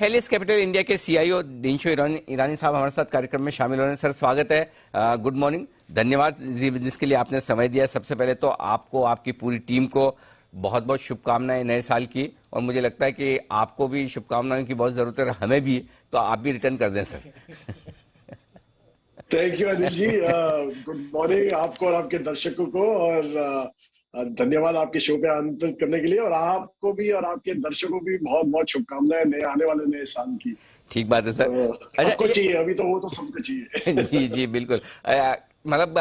हेलिस capital India के CEO Dinshaw ईरानी साहब हमारे साथ कार्यक्रम में शामिल हो रहे हैं। सर स्वागत है, गुड मॉर्निंग। धन्यवाद जी बिजनेस के लिए आपने समय दिया। सबसे पहले तो आपको, आपकी पूरी टीम को बहुत बहुत शुभकामनाएं नए साल की, और मुझे लगता है कि आपको भी शुभकामनाओं की बहुत जरूरत है, हमें भी, तो आप भी रिटर्न कर दें sir. Thank you Anil ji, good morning आपको और आपके दर्शकों को, और धन्यवाद आपके शो पे आमंत्रित करने के लिए, और आपको भी और आपके दर्शकों को भी बहुत बहुत शुभकामनाएं नए आने वाले नए साल की। ठीक बात है सर। तो सबको चाहिए, अभी तो वो तो सबको चाहिए। जी जी बिल्कुल। मतलब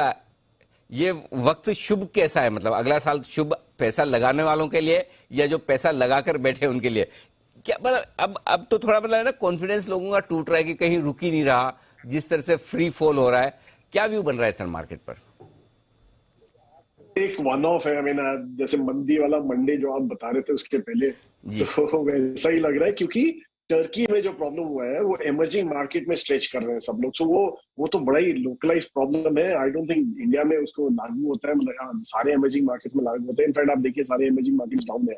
ये वक्त शुभ कैसा है, मतलब अगला साल शुभ पैसा लगाने वालों के लिए या जो पैसा लगाकर बैठे उनके लिए? क्या मतलब अब तो थोड़ा मतलब है ना, कॉन्फिडेंस लोगों का टूट रहा है कि कहीं रुक ही नहीं रहा, जिस तरह से फ्री फॉल हो रहा है। क्या व्यू बन रहा है सर मार्केट पर? एक वन ऑफ है, जैसे मंदी वाला मंडे जो आप बता रहे थे उसके पहले, तो वैसा ही लग रहा है, क्योंकि टर्की में जो प्रॉब्लम हुआ है वो इमर्जिंग मार्केट में स्ट्रेच कर रहे हैं सब लोग। तो वो तो बड़ा ही लोकलाइज प्रॉब्लम है। आई डोंट थिंक इंडिया में उसको लागू होता है, मतलब सारे इमर्जिंग मार्केट में लागू होता है। इनफैक्ट आप देखिए सारे इमर्जिंग मार्केट डाउन है।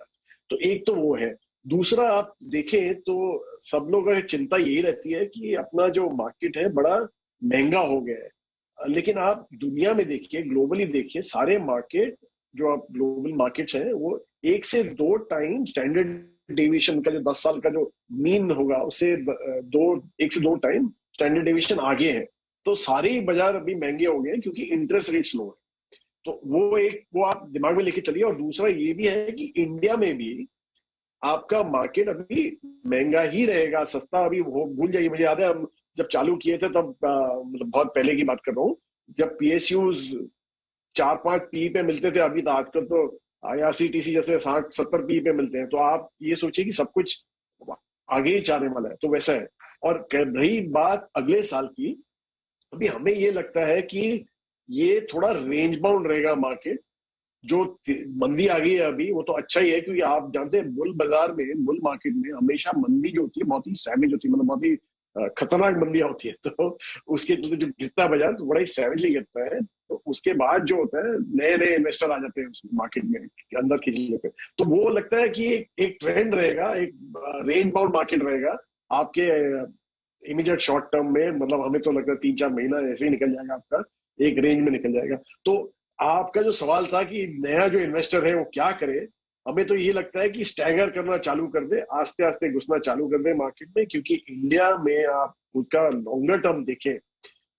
तो एक तो वो है। दूसरा आप देखें तो सब लोगों की चिंता यही रहती है कि अपना जो मार्केट है बड़ा महंगा हो गया है। लेकिन आप दुनिया में देखिए, ग्लोबली देखिए, सारे मार्केट जो आप ग्लोबल मार्केट्स हैं वो 1 से 2 टाइम स्टैंडर्ड डेविएशन का, जो 10 साल का जो मीन होगा उससे 1 से 2 टाइम स्टैंडर्ड डेविएशन आगे है। तो सारे ही बाजार अभी महंगे हो गए हैं क्योंकि इंटरेस्ट रेट लो है। तो वो आप दिमाग में लेके चलिए। और दूसरा ये भी है कि इंडिया में भी आपका मार्केट अभी महंगा ही रहेगा, सस्ता अभी वो भूल जाइए। मुझे याद है हम जब चालू किए थे तब, मतलब बहुत पहले की बात कर रहा हूँ, जब पीएसयूज 4-5 पी पे मिलते थे, अभी तो आजकल तो आईआरसीटीसी जैसे 60-70 पी पे मिलते हैं। तो आप ये सोचिए कि सब कुछ आगे ही जाने वाला है। तो वैसा है। और रही बात अगले साल की, अभी हमें ये लगता है कि ये थोड़ा रेंज बाउंड रहेगा मार्केट। जो मंदी आ गई है अभी वो तो अच्छा ही है, क्योंकि आप जानते हैं बुल बाजार में, बुल मार्केट में हमेशा मंदी जो होती है बहुत ही सैवेज होती है, मतलब बहुत ही खतरनाक मंदियां होती है। तो उसके तो जो गिरता है बाजार तो बड़ा ही सैवेजली गिरता है। तो उसके बाद जो होता है, नए नए इन्वेस्टर आ जाते हैं उस मार्केट में अंदर खींच लेते हैं। तो वो लगता है कि एक ट्रेंड रहेगा, एक रेंज बाउंड मार्केट रहेगा आपके इमीडिएट शॉर्ट टर्म में। मतलब हमें तो लगता है 3-4 महीना ऐसे ही निकल जाएगा आपका, एक रेंज में निकल जाएगा। तो आपका जो सवाल था कि नया जो इन्वेस्टर है वो क्या करे, हमें तो ये लगता है कि स्टैगर करना चालू कर दे, आस्ते आस्ते घुसना चालू कर दे मार्केट में। क्योंकि इंडिया में आप उसका लॉन्गर टर्म देखें,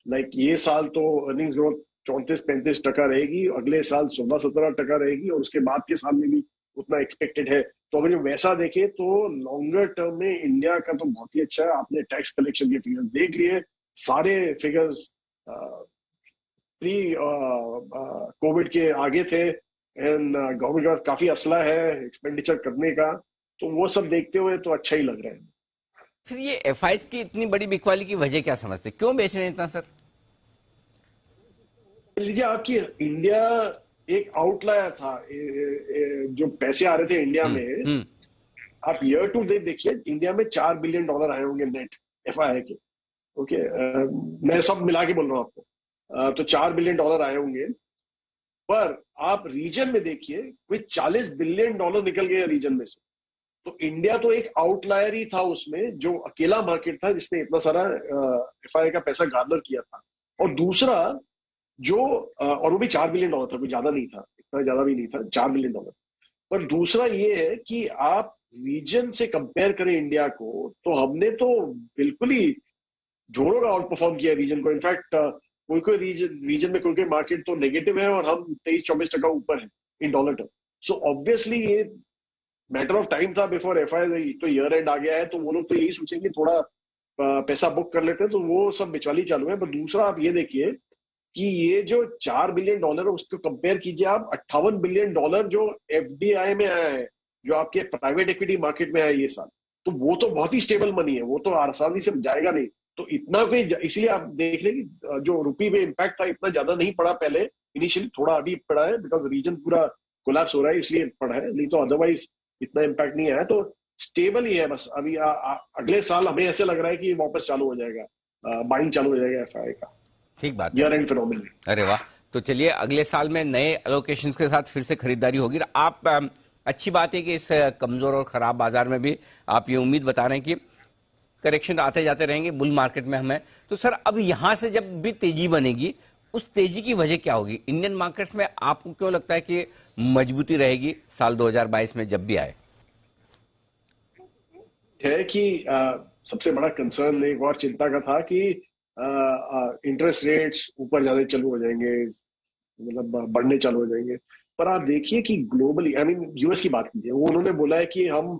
लाइक ये साल तो अर्निंग्स ग्रोथ 34-35% रहेगी, अगले साल 16-17% रहेगी, और उसके बाद के साल में भी उतना एक्सपेक्टेड है। तो अगर जो वैसा देखे तो लॉन्गर टर्म में इंडिया का तो बहुत ही अच्छा है। आपने टैक्स कलेक्शन के फिगर्स देख लिए, सारे फिगर्स प्री कोविड के आगे थे, एंड गवर्नमेंट का काफी असला है एक्सपेंडिचर करने का। तो वो सब देखते हुए तो अच्छा ही लग रहा है। फिर ये एफआईज की इतनी बड़ी बिकवाली की वजह क्या समझते, क्यों बेच रहे हैं इतना सर? लीजिए, आपकी इंडिया एक आउटलायर था। जो पैसे आ रहे थे इंडिया में, आप ईयर टू डेट देखिए, इंडिया में $4 बिलियन आए होंगे नेट एफआई के। ओके, मैं सब मिला के बोल रहा हूँ आपको। तो $4 बिलियन आए होंगे। पर आप रीजन में देखिए, कोई $40 बिलियन निकल गए रीजन में से। तो इंडिया तो एक आउटलायर ही था उसमें, जो अकेला मार्केट था जिसने इतना सारा एफआई का पैसा गार्नर किया था। और दूसरा जो और वो भी $4 बिलियन था, कोई ज्यादा नहीं था, इतना ज्यादा भी नहीं था, $4 बिलियन। पर दूसरा ये है कि आप रीजन से कंपेयर करें इंडिया को, तो हमने तो बिल्कुल ही जोरों का आउट परफॉर्म किया रीजन को। इनफैक्ट कोई कोई रीजन में कोई कोई मार्केट तो नेगेटिव है और हम 23-24% ऊपर है in dollar term. So obviously ये मैटर ऑफ टाइम था बिफोर एफआई। तो ईयर एंड आ गया है, तो वो लोग तो यही सोचेंगे थोड़ा पैसा बुक कर लेते हैं, तो वो सब बिचवाली चालू है। पर दूसरा आप ये देखिए कि ये जो $4 बिलियन है उसको कंपेयर कीजिए आप $58 बिलियन जो एफडीआई में आया है, जो आपके प्राइवेट इक्विटी मार्केट में आया ये साल। तो वो तो बहुत ही स्टेबल मनी है, वो तो आसानी से जाएगा नहीं। तो इतना कोई, इसलिए आप देख लें कि जो रुपी में इम्पैक्ट था इतना ज्यादा नहीं पड़ा पहले, इनिशियली थोड़ा अभी पड़ा है बिकॉज रीजन पूरा कोलैप्स हो रहा है, इसलिए पड़ा है। नहीं तो अदरवाइज इतना इम्पैक्ट नहीं आया। तो स्टेबल ही है बस। अभी अगले साल हमें ऐसे लग रहा है कि वापस चालू हो जाएगा, बाइंग चालू हो जाएगा एफआई का। ठीक बात ईयर एंड फिनोमिनल। अरे वाह। तो चलिए अगले साल में नए एलोकेशंस के साथ फिर से खरीदारी होगी। आप अच्छी बात है कि इस कमजोर और खराब बाजार में भी आप ये उम्मीद बता रहे हैं कि करेक्शन आते जाते रहेंगे, बुल मार्केट में हमें। तो सर अब यहां से जब भी तेजी बनेगी, उस तेजी की वजह क्या होगी? इंडियन मार्केट्स में आपको क्यों लगता है कि मजबूती रहेगी साल 2022 में जब भी आए? है कि सबसे बड़ा कंसर्न एक और चिंता का था कि इंटरेस्ट रेट्स ऊपर जाने चालू हो जाएंगे, मतलब बढ़ने चालू हो जाएंगे। पर आप देखिए कि ग्लोबली, आई मीन यूएस की बात कीजिए, वो उन्होंने बोला है कि हम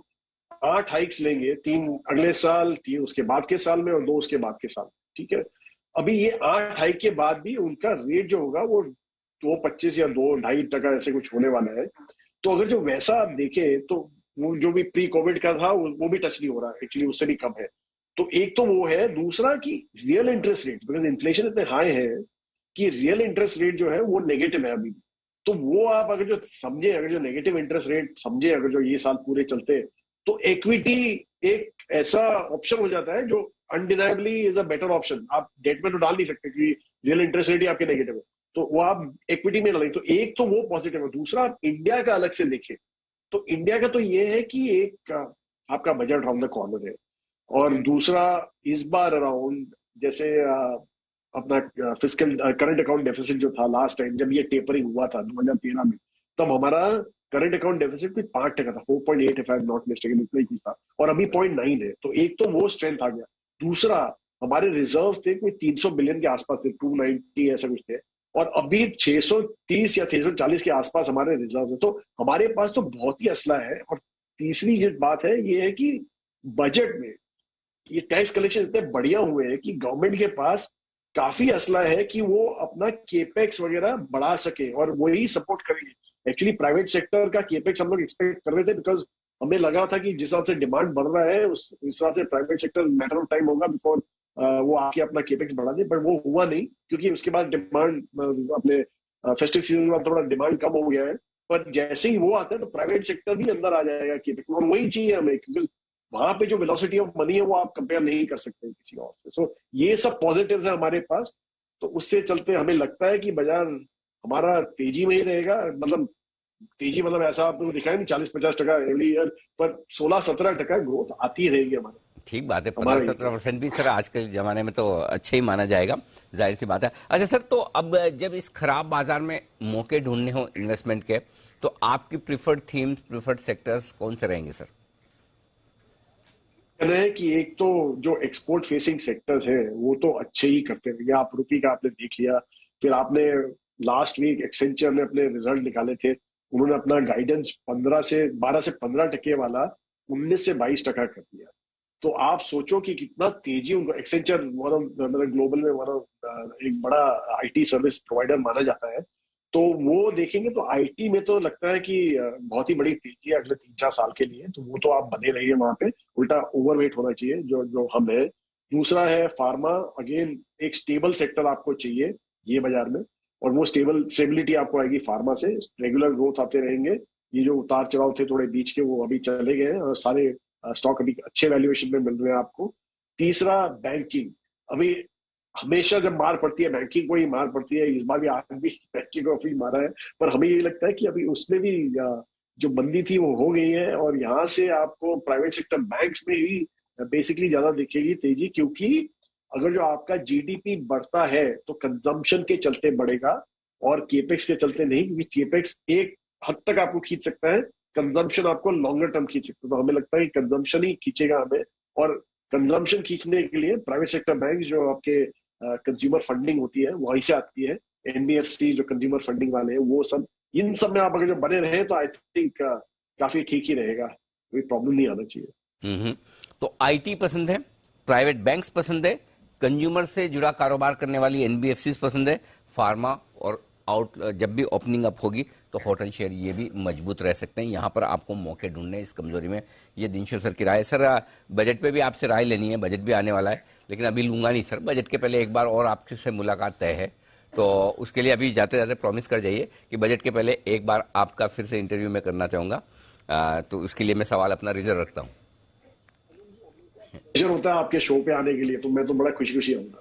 8 हाइक्स लेंगे, 3 अगले साल, 3 उसके बाद के साल में और 2 उसके बाद के साल। ठीक है, अभी ये 8 हाइक के बाद भी उनका रेट जो होगा वो 2.25 या 2.25% ऐसे कुछ होने वाला है। तो अगर जो वैसा आप देखें तो वो जो भी प्री कोविड का था वो भी टच नहीं हो रहा, एक्चुअली उससे भी कम है। तो एक तो वो है, दूसरा कि real interest rate, because inflation इतने हाई है कि रियल इंटरेस्ट रेट जो है वो नेगेटिव है अभी। तो वो आप अगर जो समझे, अगर जो नेगेटिव इंटरेस्ट रेट समझे, अगर जो ये साल पूरे चलते, तो इक्विटी एक ऐसा ऑप्शन हो जाता है जो undeniably is a better option. आप डेट में तो डाल नहीं सकते कि रियल इंटरेस्ट रेट ही आपके नेगेटिव है, तो वो आप इक्विटी में डालेंगे। तो एक तो वो पॉजिटिव है, दूसरा आप इंडिया का अलग से देखें तो इंडिया का तो ये है कि एक आपका बजट राउंड द कॉर्नर है, और दूसरा इस बार अराउंड जैसे अपना फिजिकल करंट अकाउंट डेफिसिट जो था लास्ट टाइम जब ये टेपरिंग हुआ था 2013 में, तब हमारा करंट अकाउंट डेफिसिट कुछ 5% था, 4.8 if I am not mistaken, इतना ही कुछ था, और अभी 0.9 है। तो एक तो वो स्ट्रेंथ आ गया, दूसरा हमारे रिजर्व थे कोई 300 बिलियन के आसपास थे, 290 ऐसा कुछ थे, और अभी 630 या 640 के आसपास हमारे रिजर्व है। तो हमारे पास तो बहुत ही असला है। और तीसरी जो बात है ये है कि बजट में ये टैक्स कलेक्शन इतने बढ़िया हुए हैं कि गवर्नमेंट के पास काफी असला है कि वो अपना केपेक्स वगैरह बढ़ा सके और वही सपोर्ट करेंगे। एक्चुअली प्राइवेट सेक्टर का केपेक्स हम लोग एक्सपेक्ट कर रहे थे, बिकॉज हमें लगा था कि जिस हिसाब से डिमांड बढ़ रहा है उस हिसाब से private sector matter of time होगा बिफोर वो आके अपना केपेक्स बढ़ा दे, बट वो हुआ नहीं, क्योंकि उसके बाद डिमांड अपने फेस्टिव सीजन के बाद थोड़ा डिमांड कम हो गया है। पर जैसे ही वो आता है तो प्राइवेट सेक्टर भी अंदर आ जाएगा केपेक्स, और वही चाहिए हमें, क्योंकि वहां पे जो वेलोसिटी ऑफ मनी है वो आप कंपेयर नहीं कर सकते किसी और से। सो ये सब पॉजिटिव्स है हमारे पास। तो उससे चलते हमें लगता है कि बाजार हमारा तेजी में ही रहेगा। मतलब तेजी मतलब ऐसा आपको दिखाया नहीं 40-50% एवरी ईयर, पर 16-17% ग्रोथ आती रहेगी हमारे ठीक बात है, हमारे 15-17% भी सर आज के जमाने में तो अच्छा ही माना जाएगा, जाहिर सी बात है। अच्छा सर, तो अब जब इस खराब बाजार में मौके ढूंढने हो इन्वेस्टमेंट के, तो आपकी प्रिफर्ड थीम्स, प्रिफर्ड सेक्टर्स कौन से रहेंगे सर? कहना है कि एक तो जो एक्सपोर्ट फेसिंग सेक्टर्स है वो तो अच्छे ही करते रहेंगे। आप रुपी का आपने देख लिया, फिर आपने लास्ट वीक एक्सेंचर ने अपने रिजल्ट निकाले थे, उन्होंने अपना गाइडेंस 12 से 15% वाला 19 से 22% कर दिया। तो आप सोचो कि कितना तेजी उनको, एक्सेंचर मतलब ग्लोबल में एक बड़ा आईटी सर्विस प्रोवाइडर माना जाता है, तो वो देखेंगे तो आईटी में तो लगता है कि बहुत ही बड़ी तेजी है अगले 3-4 साल के लिए। तो वो तो आप बने रहिए वहां पे, उल्टा ओवरवेट होना चाहिए जो जो हम है। दूसरा है फार्मा, अगेन एक स्टेबल सेक्टर आपको चाहिए ये बाजार में, और वो स्टेबिलिटी आपको आएगी फार्मा से, रेगुलर ग्रोथ आते रहेंगे। ये जो उतार चढ़ाव थे थोड़े बीच के वो अभी चले गए हैं, और सारे स्टॉक अभी अच्छे वैल्यूएशन में मिल रहे हैं आपको। तीसरा बैंकिंग, अभी हमेशा जब मार पड़ती है बैंकिंग को ही मार पड़ती है, इस बार भी आज भी बैंकिंग को अभी मारा है, पर हमें ये लगता है कि अभी उसमें भी जो मंदी थी वो हो गई है, और यहाँ से आपको प्राइवेट सेक्टर बैंक्स में ही बेसिकली ज्यादा दिखेगी तेजी, क्योंकि अगर जो आपका जीडीपी बढ़ता है तो कंजम्पशन के चलते बढ़ेगा और केपेक्स के चलते नहीं, क्योंकि केपेक्स एक हद तक आपको खींच सकता है, कंजम्पशन आपको लॉन्गर टर्म खींच सकता है। तो हमें लगता है कि कंजम्पशन ही खींचेगा हमें, और कंजम्पशन खींचने के लिए प्राइवेट सेक्टर बैंक जो आपके कंज्यूमर फंडिंग होती है वहीं से आती है, एनबीएफसी जो कंज्यूमर फंडिंग वाले हैं वो सब, इन सब में आप अगर जो बने रहे तो आई थिंक काफी ठीक ही रहेगा, कोई प्रॉब्लम नहीं आना चाहिए। तो आईटी पसंद है, प्राइवेट बैंक्स पसंद है, कंज्यूमर से जुड़ा कारोबार करने वाली एनबीएफसी पसंद है, फार्मा, और आउट जब भी ओपनिंग अप होगी तो होटल शेयर ये भी मजबूत रह सकते हैं। यहाँ पर आपको मौके ढूंढने इस कमजोरी में। ये दिनशो सर की राय है। सर बजट पे भी आपसे राय लेनी है, बजट भी आने वाला है, लेकिन अभी लूंगा नहीं सर, बजट के पहले एक बार और आपसे मुलाकात तय है, तो उसके लिए अभी जाते जाते प्रॉमिस कर जाइए कि बजट के पहले एक बार आपका फिर से इंटरव्यू में करना चाहूंगा। तो उसके लिए मैं सवाल अपना रिजर्व रखता हूँ। प्लेजर होता है आपके शो पे आने के लिए, तो मैं तो बड़ा खुशी खुशी आऊंगा।